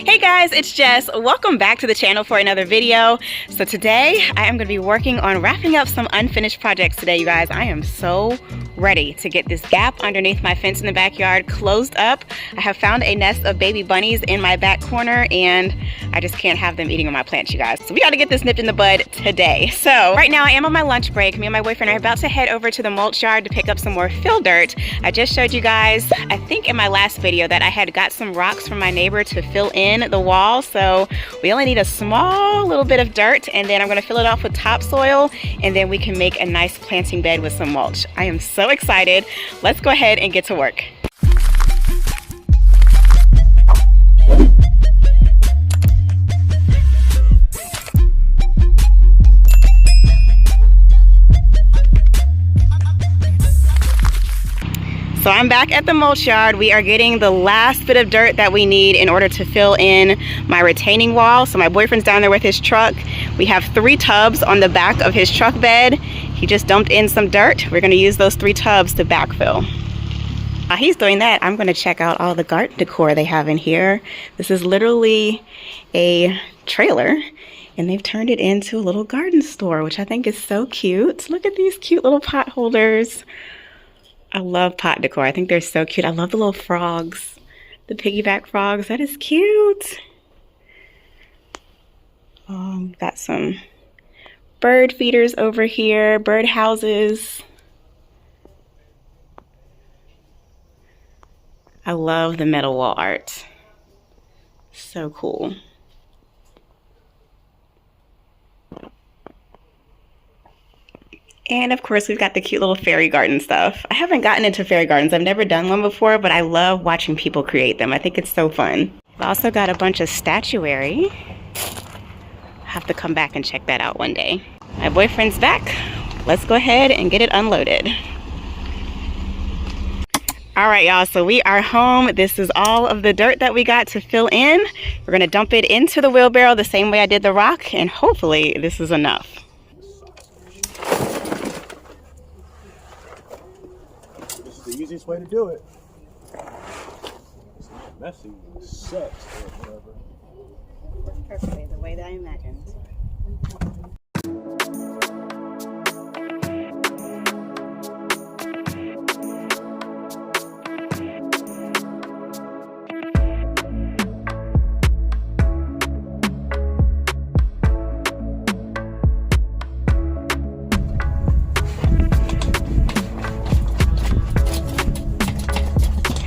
Hey guys, it's Jess. Welcome back to the channel for another video. So today I am going to be working on wrapping up some unfinished projects today, you guys. I am so ready to get this gap underneath my fence in the backyard closed up. I have found a nest of baby bunnies in my back corner and I just can't have them eating on my plants, you guys. So we got to get this nipped in the bud today. So right now I am on my lunch break. Me and my boyfriend are about to head over to the mulch yard to pick up some more fill dirt. I just showed you guys, I think in my last video, that I had got some rocks from my neighbor to fill in the wall. So we only need a small little bit of dirt and then I'm going to fill it off with topsoil and then we can make a nice planting bed with some mulch. I am so excited. Let's go ahead and get to work. So I'm back at the mulch yard. We are getting the last bit of dirt that we need in order to fill in my retaining wall. So my boyfriend's down there with his truck. We have 3 tubs on the back of his truck bed. He just dumped in some dirt. We're gonna use those 3 tubs to backfill. While he's doing that, I'm gonna check out all the garden decor they have in here. This is literally a trailer and they've turned it into a little garden store, which I think is so cute. Look at these cute little pot holders. I love pot decor. I think they're so cute. I love the little frogs, the piggyback frogs. That is cute. Got some bird feeders over here, bird houses. I love the metal wall art. So cool. And of course, we've got the cute little fairy garden stuff. I haven't gotten into fairy gardens. I've never done one before, but I love watching people create them. I think it's so fun. I've also got a bunch of statuary. I'll have to come back and check that out one day. My boyfriend's back. Let's go ahead and get it unloaded. All right, y'all, so we are home. This is all of the dirt that we got to fill in. We're gonna dump it into the wheelbarrow the same way I did the rock, and hopefully this is enough. The easiest way to do it. It's not messy, it's set or whatever. Worked perfectly the way that I imagined.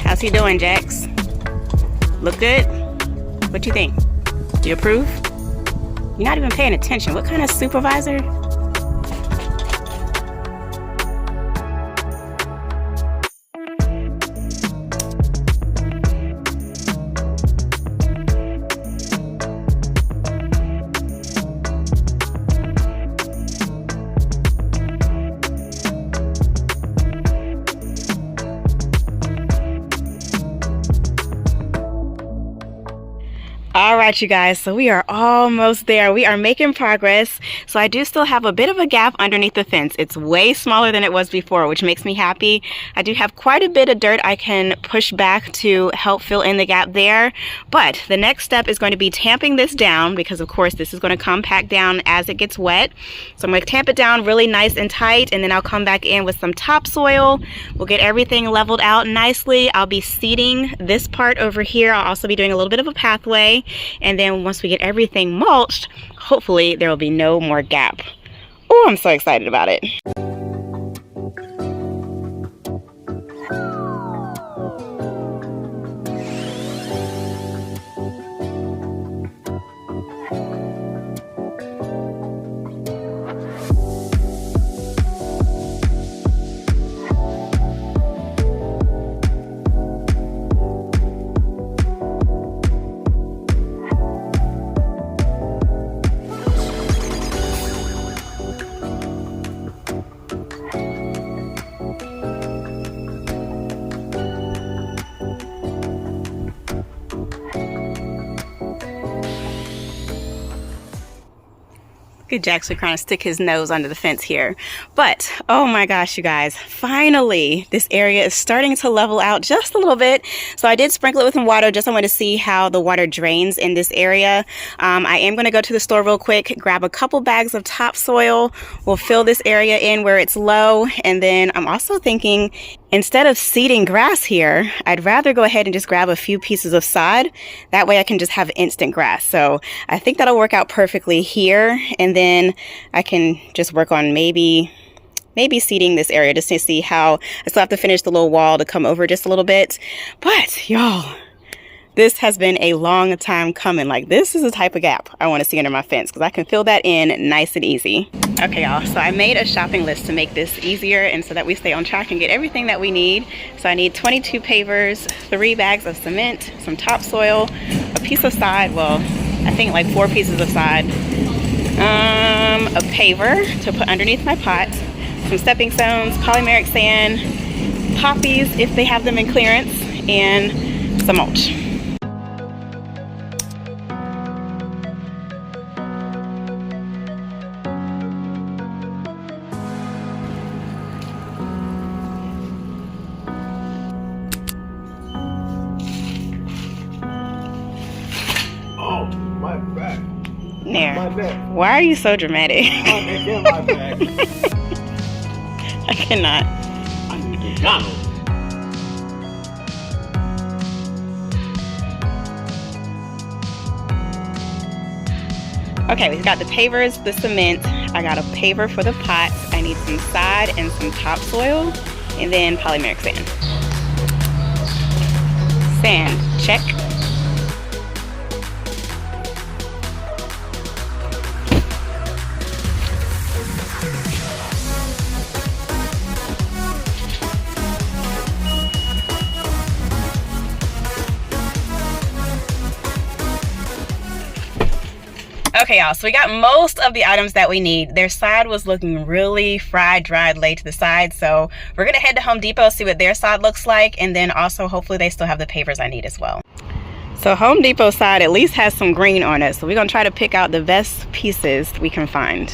How's he doing, Jax? Look good? What you think? Do you approve? You're not even paying attention. What kind of supervisor? All right, you guys, so we are almost there. We are making progress. So I do still have a bit of a gap underneath the fence. It's way smaller than it was before, which makes me happy. I do have quite a bit of dirt I can push back to help fill in the gap there. But the next step is going to be tamping this down because, of course, this is going to compact down as it gets wet. So I'm going to tamp it down really nice and tight, and then I'll come back in with some topsoil. We'll get everything leveled out nicely. I'll be seeding this part over here. I'll also be doing a little bit of a pathway. And then once we get everything mulched, hopefully there will be no more gap. Oh, I'm so excited about it. Good, Jack's trying to stick his nose under the fence here. But, oh my gosh, you guys, finally, this area is starting to level out just a little bit. So I did sprinkle it with some water, just I want to see how the water drains in this area. I am going to go to the store real quick, grab a couple bags of topsoil. We'll fill this area in where it's low. And then I'm also thinking, instead of seeding grass here, I'd rather go ahead and just grab a few pieces of sod. That way I can just have instant grass. So I think that'll work out perfectly here. And then I can just work on maybe seeding this area just to see how. I still have to finish the little wall to come over just a little bit. But y'all, this has been a long time coming. Like, this is the type of gap I want to see under my fence because I can fill that in nice and easy. Okay, y'all, so I made a shopping list to make this easier and so that we stay on track and get everything that we need. So I need 22 pavers, 3 bags of cement, some topsoil, a piece of sod, well, I think like 4 pieces of sod, a paver to put underneath my pot, some stepping stones, polymeric sand, poppies if they have them in clearance, and some mulch. Oh, my back. There. My neck. Why are you so dramatic? My neck and my back. I cannot. I need to get Donald. Okay, we've got the pavers, the cement. I got a paver for the pot. I need some sod and some topsoil, and then polymeric sand. Sand, check. Okay, y'all, so we got most of the items that we need. Their side was looking really fried, dried, laid to the side. So we're gonna head to Home Depot, see what their side looks like. And then also, hopefully they still have the pavers I need as well. So Home Depot side at least has some green on it. So we're gonna try to pick out the best pieces we can find.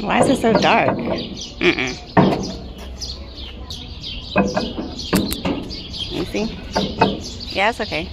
Why is it so dark? Let me see. Yeah, it's okay.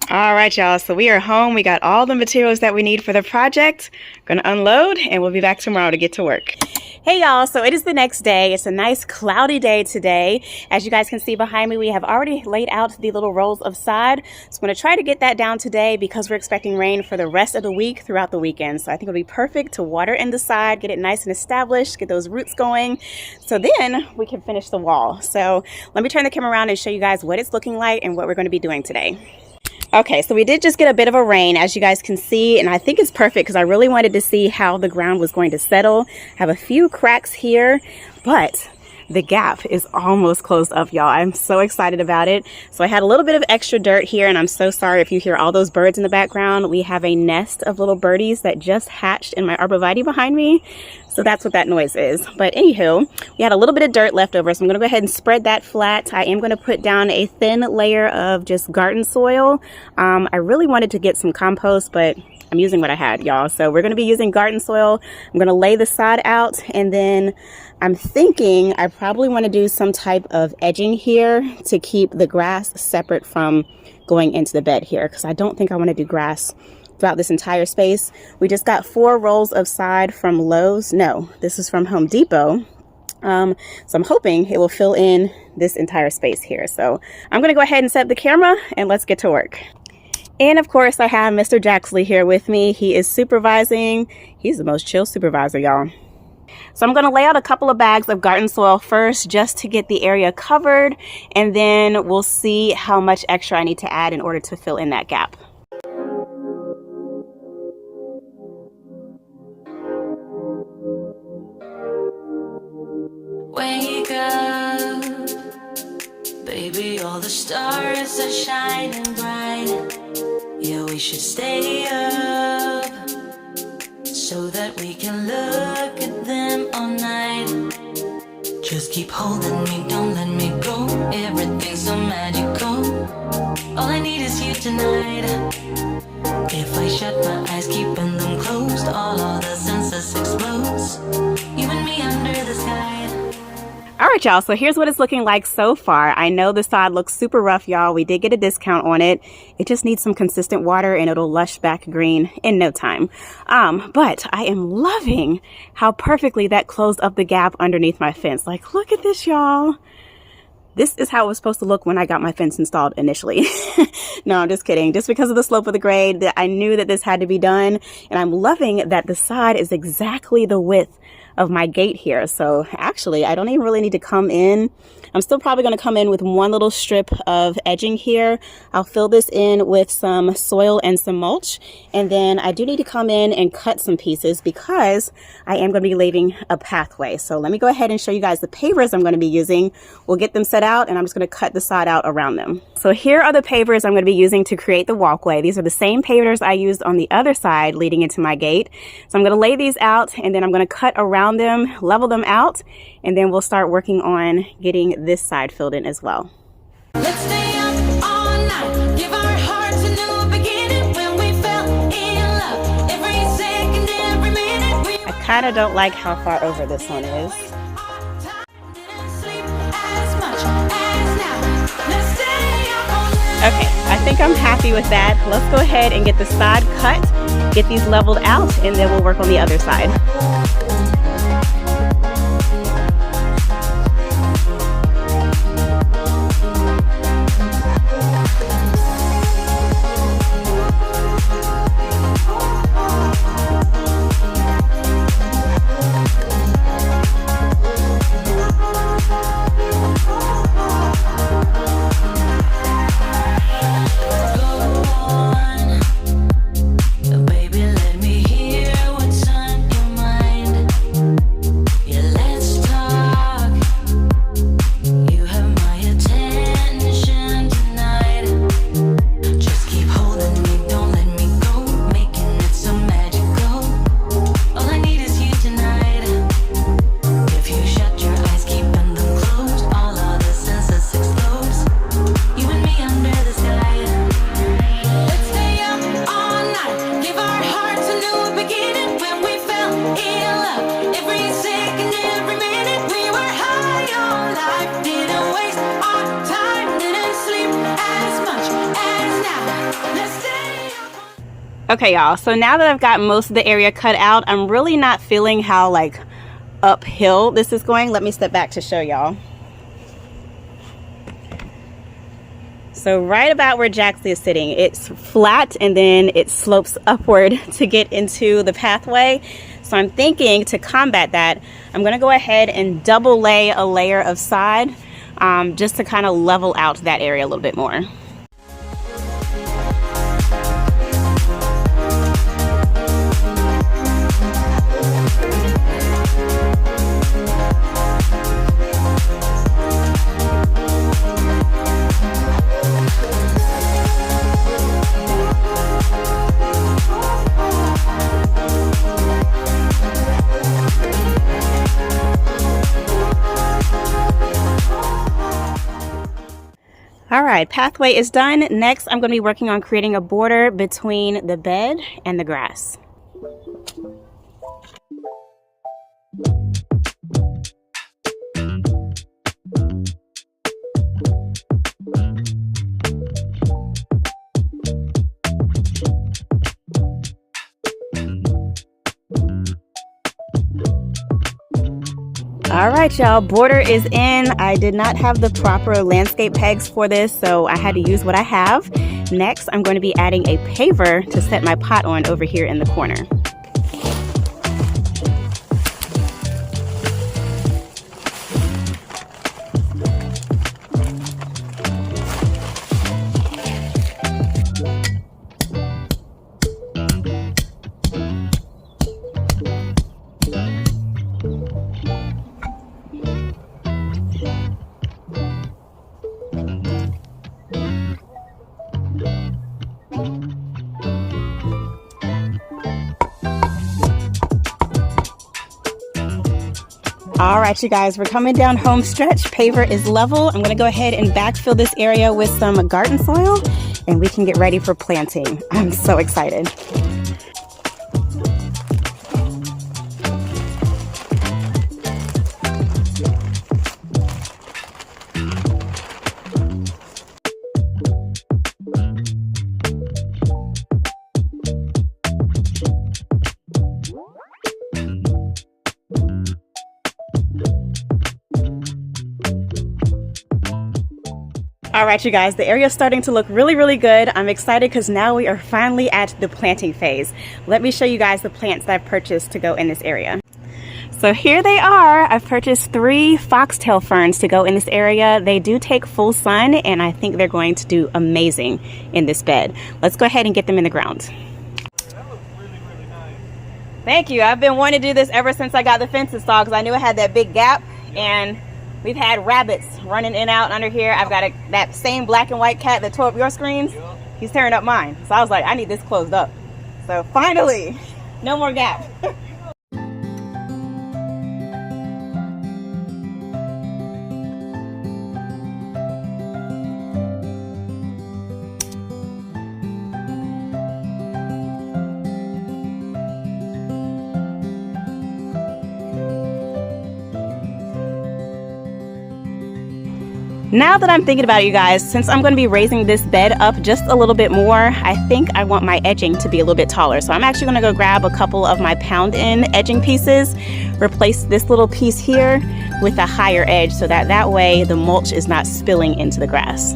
All right, y'all. So we are home. We got all the materials that we need for the project. Gonna unload and we'll be back tomorrow to get to work. Hey y'all, so it is the next day. It's a nice cloudy day today. As you guys can see behind me, we have already laid out the little rolls of sod. So I'm gonna try to get that down today because we're expecting rain for the rest of the week throughout the weekend. So I think it'll be perfect to water in the sod, get it nice and established, get those roots going. So then we can finish the wall. So let me turn the camera around and show you guys what it's looking like and what we're gonna be doing today. Okay, so we did just get a bit of a rain, as you guys can see, and I think it's perfect because I really wanted to see how the ground was going to settle. I have a few cracks here, but the gap is almost closed up, y'all. I'm so excited about it. So I had a little bit of extra dirt here, and I'm so sorry if you hear all those birds in the background. We have a nest of little birdies that just hatched in my arborvitae behind me. So that's what that noise is. But anywho, we had a little bit of dirt left over, so I'm gonna go ahead and spread that flat. I am gonna put down a thin layer of just garden soil. I really wanted to get some compost, but I'm using what I had, y'all. So we're gonna be using garden soil. I'm gonna lay the sod out, and then I'm thinking I probably wanna do some type of edging here to keep the grass separate from going into the bed here, because I don't think I wanna do grass throughout this entire space. We just got 4 rolls of sod from Lowe's. No, this is from Home Depot. So I'm hoping it will fill in this entire space here. So I'm gonna go ahead and set up the camera and let's get to work. And of course I have Mr. Jaxley here with me. He is supervising. He's the most chill supervisor, y'all. So I'm gonna lay out a couple of bags of garden soil first just to get the area covered, and then we'll see how much extra I need to add in order to fill in that gap. Wake up, baby, all the stars are shining bright. Yeah, we should stay up so that we can look at them all night. Just keep holding me, don't let me go. Everything's so magical. All I need is you tonight. If I shut my eyes, keeping them closed, all the senses explodes. You and me under the sky. All right, y'all, so here's what it's looking like so far. I know the sod looks super rough, y'all. We did get a discount on it. It just needs some consistent water and it'll lush back green in no time. But I am loving how perfectly that closed up the gap underneath my fence. Like, look at this, y'all. This is how it was supposed to look when I got my fence installed initially. No, I'm just kidding. Just because of the slope of the grade, I knew that this had to be done. And I'm loving that the sod is exactly the width of my gate here. So actually, I don't even really need to come in. I'm still probably going to come in with one little strip of edging here. I'll fill this in with some soil and some mulch. And then I do need to come in and cut some pieces because I am going to be leaving a pathway. So let me go ahead and show you guys the pavers I'm going to be using. We'll get them set out and I'm just going to cut the sod out around them. So here are the pavers I'm going to be using to create the walkway. These are the same pavers I used on the other side leading into my gate. So I'm going to lay these out and then I'm going to cut around them, level them out, and then we'll start working on getting this side filled in as well. Let's stay up all night, give our hearts a new beginning. When we fell in love, every second, every minute. I kind of don't like how far over this one is. Okay, I think I'm happy with that. Let's go ahead and get the sod cut, get these leveled out, and then we'll work on the other side. Okay, y'all, so now that I've got most of the area cut out, I'm really not feeling how like uphill this is going. Let me step back to show y'all. So right about where Jaxie is sitting, it's flat and then it slopes upward to get into the pathway. So I'm thinking to combat that, I'm gonna go ahead and double lay a layer of sod just to kind of level out that area a little bit more. All right, pathway is done. Next, I'm going to be working on creating a border between the bed and the grass. All right, y'all, border is in. I did not have the proper landscape pegs for this, so I had to use what I have. Next, I'm going to be adding a paver to set my pot on over here in the corner. All right, you guys, we're coming down home stretch. Paver is level. I'm gonna go ahead and backfill this area with some garden soil and we can get ready for planting. I'm so excited. All right, you guys, the area is starting to look really, really good. I'm excited because now we are finally at the planting phase. Let me show you guys the plants that I've purchased to go in this area. So here they are. I've purchased 3 foxtail ferns to go in this area. They do take full sun and I think they're going to do amazing in this bed. Let's go ahead and get them in the ground. That looks really, really nice. Thank you. I've been wanting to do this ever since I got the fence installed because I knew it had that big gap and we've had rabbits running in and out under here. I've got that same black and white cat that tore up your screens. He's tearing up mine. So I was like, I need this closed up. So finally, no more gap. Now that I'm thinking about it, you guys, since I'm going to be raising this bed up just a little bit more, I think I want my edging to be a little bit taller. So I'm actually going to go grab a couple of my pound-in edging pieces, replace this little piece here with a higher edge so that way the mulch is not spilling into the grass.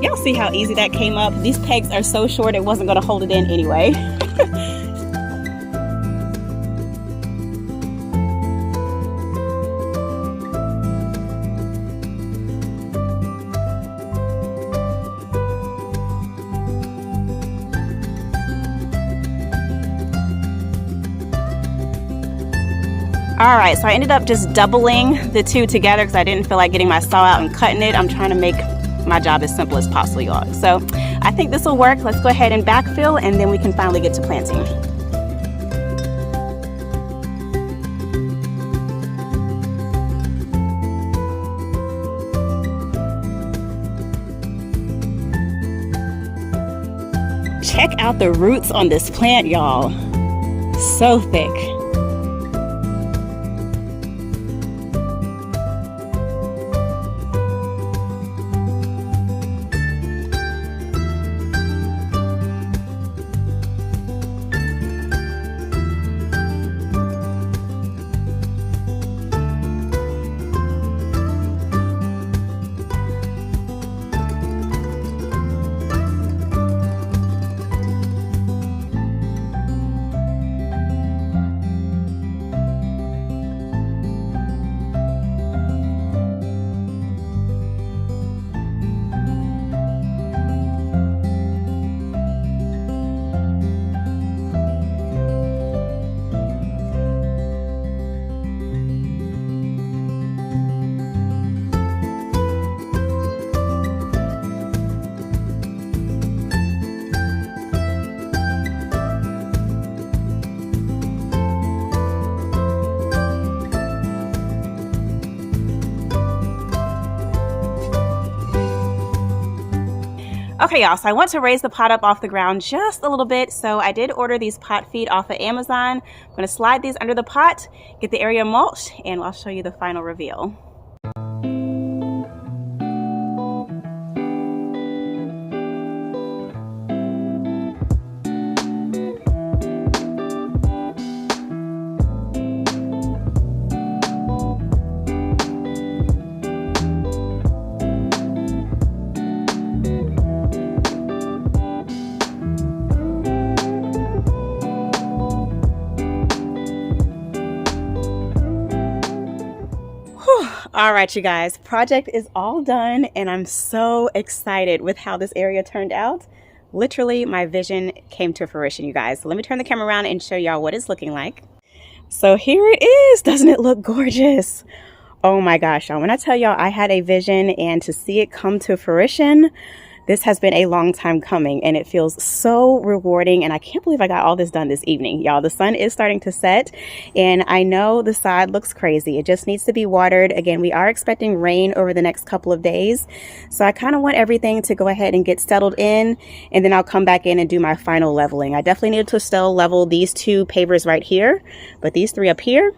Y'all see how easy that came up? These pegs are so short it wasn't going to hold it in anyway. All right, so I ended up just doubling the 2 together because I didn't feel like getting my saw out and cutting it. I'm trying to make my job as simple as possible, y'all. So I think this will work. Let's go ahead and backfill and then we can finally get to planting. Check out the roots on this plant, y'all. So thick. Okay, y'all, so I want to raise the pot up off the ground just a little bit, so I did order these pot feet off of Amazon. I'm going to slide these under the pot, get the area mulched, and I'll show you the final reveal. All right, you guys, project is all done and I'm so excited with how this area turned out. Literally, my vision came to fruition, you guys. So let me turn the camera around and show y'all what it's looking like. So here it is. Doesn't it look gorgeous? Oh my gosh, y'all. When I tell y'all I had a vision and to see it come to fruition, This has been a long time coming and it feels so rewarding, and I can't believe I got all this done this evening. Y'all, the sun is starting to set and I know the sod looks crazy. It just needs to be watered. Again, we are expecting rain over the next couple of days. So I kind of want everything to go ahead and get settled in, and then I'll come back in and do my final leveling. I definitely need to still level these 2 pavers right here, but these 3 up here,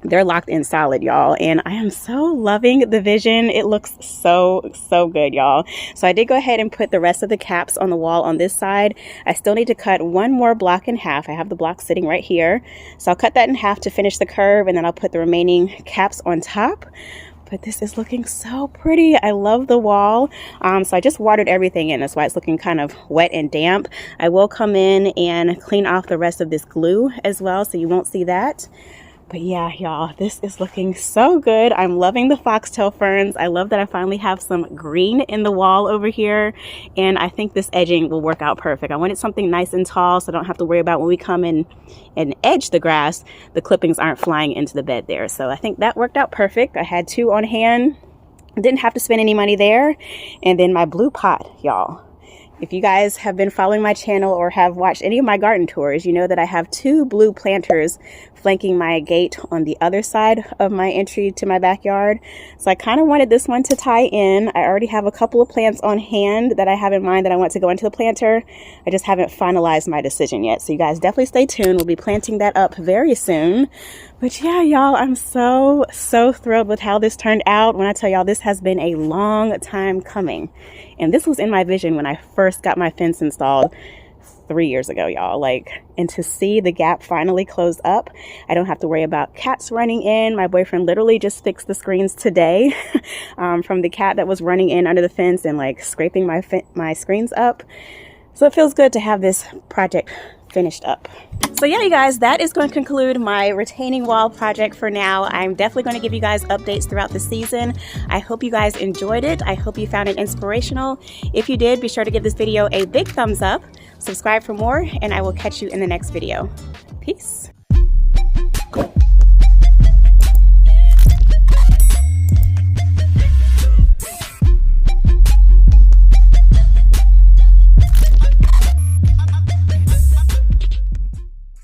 they're locked in solid, y'all, and I am so loving the vision. It looks so good, y'all. So I did go ahead and put the rest of the caps on the wall on this side. I still need to cut 1 more block in half. I have the block sitting right here, so I'll cut that in half to finish the curve, and then I'll put the remaining caps on top. But this is looking so pretty. I love the wall. So I just watered everything in. That's why it's looking kind of wet and damp. I will come in and clean off the rest of this glue as well, so you won't see that. But yeah, y'all, this is looking so good. I'm loving the foxtail ferns. I love that I finally have some green in the wall over here. And I think this edging will work out perfect. I wanted something nice and tall so I don't have to worry about when we come in and edge the grass, the clippings aren't flying into the bed there. So I think that worked out perfect. I had 2 on hand. Didn't have to spend any money there. And then my blue pot, y'all. If you guys have been following my channel or have watched any of my garden tours, you know that I have 2 blue planters flanking my gate on the other side of my entry to my backyard. So I kind of wanted this one to tie in. I already have a couple of plants on hand that I have in mind that I want to go into the planter. I just haven't finalized my decision yet. So you guys definitely stay tuned. We'll be planting that up very soon. But yeah, y'all, I'm so thrilled with how this turned out. When I tell y'all, this has been a long time coming. And this was in my vision when I first got my fence installed 3 years ago, y'all. And to see the gap finally closed up, I don't have to worry about cats running in. My boyfriend literally just fixed the screens today from the cat that was running in under the fence and scraping my screens up. So it feels good to have this project finished up. So yeah, you guys, that is going to conclude my retaining wall project for now. I'm definitely going to give you guys updates throughout the season. I hope you guys enjoyed it. I hope you found it inspirational. If you did, be sure to give this video a big thumbs up, subscribe for more, and I will catch you in the next video. Peace.